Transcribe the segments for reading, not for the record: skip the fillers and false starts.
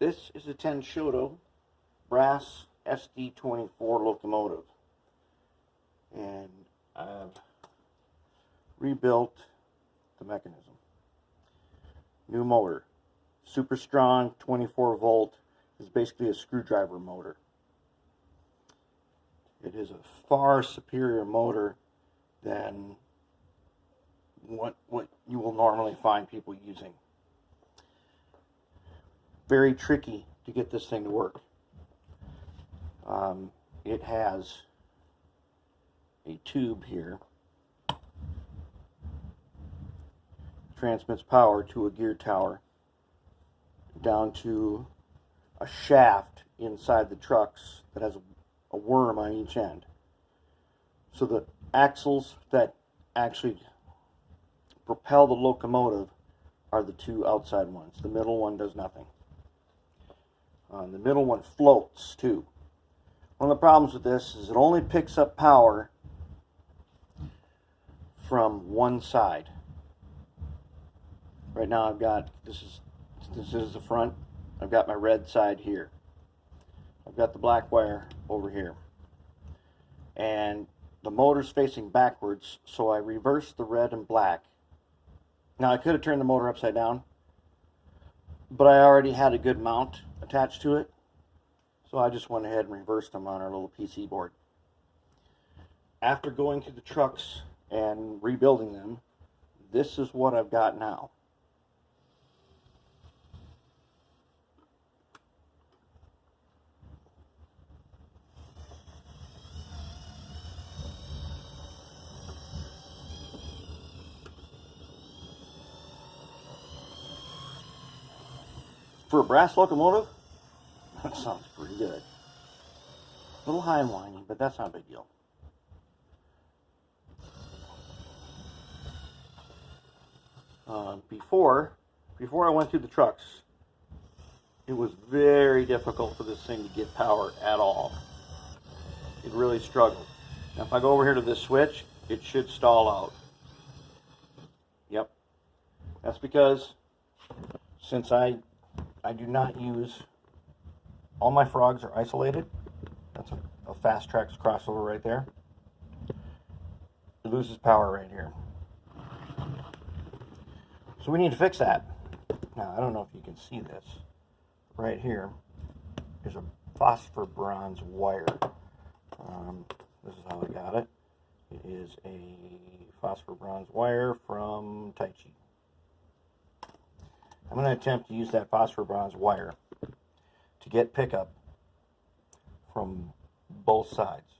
This is a Tenshodo brass SD24 locomotive, and I've rebuilt the mechanism. New motor, super strong, 24 volt, is basically a screwdriver motor. It is a far superior motor than what you will normally find people using. Very tricky to get this thing to work. It has a tube here, transmits power to a gear tower, down to a shaft inside the trucks that has a worm on each end. So the axles that actually propel the locomotive are the two outside ones. The middle one does nothing. The middle one floats too. One of the problems with this is it only picks up power from one side. Right now I've got, this is the front, I've got my red side here. I've got the black wire over here. And the motor's facing backwards, so I reversed the red and black. Now I could have turned the motor upside down, but I already had a good mount attached to it, so I just went ahead and reversed them on our little PC board. After going to the trucks and rebuilding them, this is what I've got now. For a brass locomotive, that sounds pretty good. A little high and whiny, but that's not a big deal. Before I went through the trucks, it was very difficult for this thing to get power at all. It really struggled. Now if I go over here to this switch, it should stall out. Yep. That's because since I do not use, all my frogs are isolated. That's a Fast Tracks crossover right there. It loses power right here. So we need to fix that. Now I don't know if you can see this. Right here is a phosphor bronze wire. This is how I got it. It is a phosphor bronze wire from Tai Chi. I'm going to attempt to use that phosphor bronze wire to get pickup from both sides.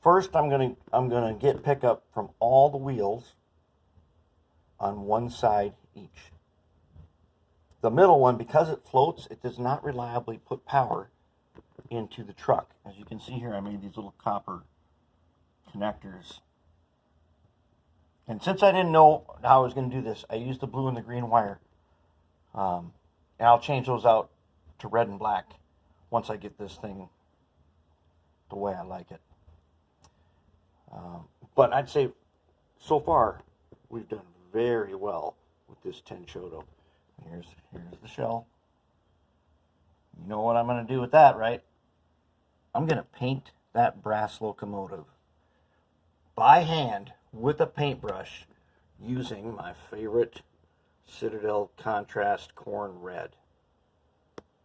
First, I'm going to get pickup from all the wheels on one side each. The middle one, because it floats, it does not reliably put power into the truck. As you can see here, I made these little copper connectors. And since I didn't know how I was going to do this, I used the blue and the green wire. And I'll change those out to red and black once I get this thing the way I like it. But I'd say so far we've done very well with this Tenshodo. Here's the shell. You know what I'm going to do with that, right? I'm going to paint that brass locomotive by hand with a paintbrush using my favorite Citadel Contrast Corn Red.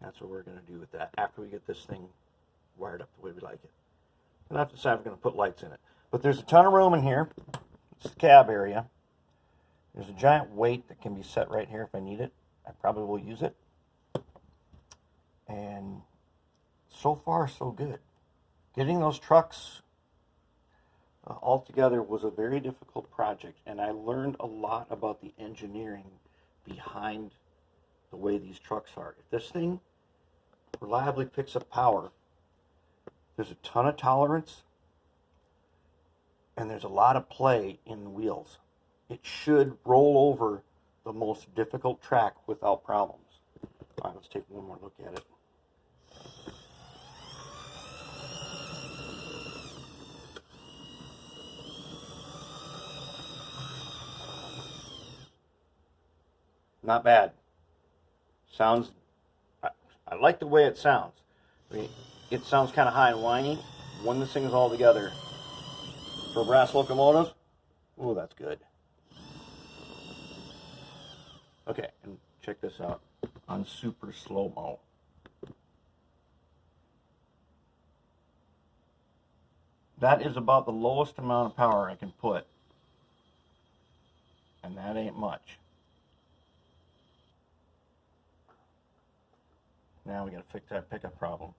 That's what we're going to do with that after we get this thing wired up the way we like it. And after that, we're going to put lights in it. But there's a ton of room in here. It's the cab area. There's a giant weight that can be set right here if I need it. I probably will use it. And so far, so good. Getting those trucks all together was a very difficult project, and I learned a lot about the engineering behind the way these trucks are. If this thing reliably picks up power, there's a ton of tolerance, and there's a lot of play in the wheels. It should roll over the most difficult track without problems. All right, let's take one more look at it. Not bad. Sounds I like the way it sounds. I mean, it sounds kind of high and whiny when this thing is all together. For a brass locomotive, oh, that's good. Okay, and check this out on super slow-mo. That is about the lowest amount of power I can put. And that ain't much. Now we gotta fix that pickup problem.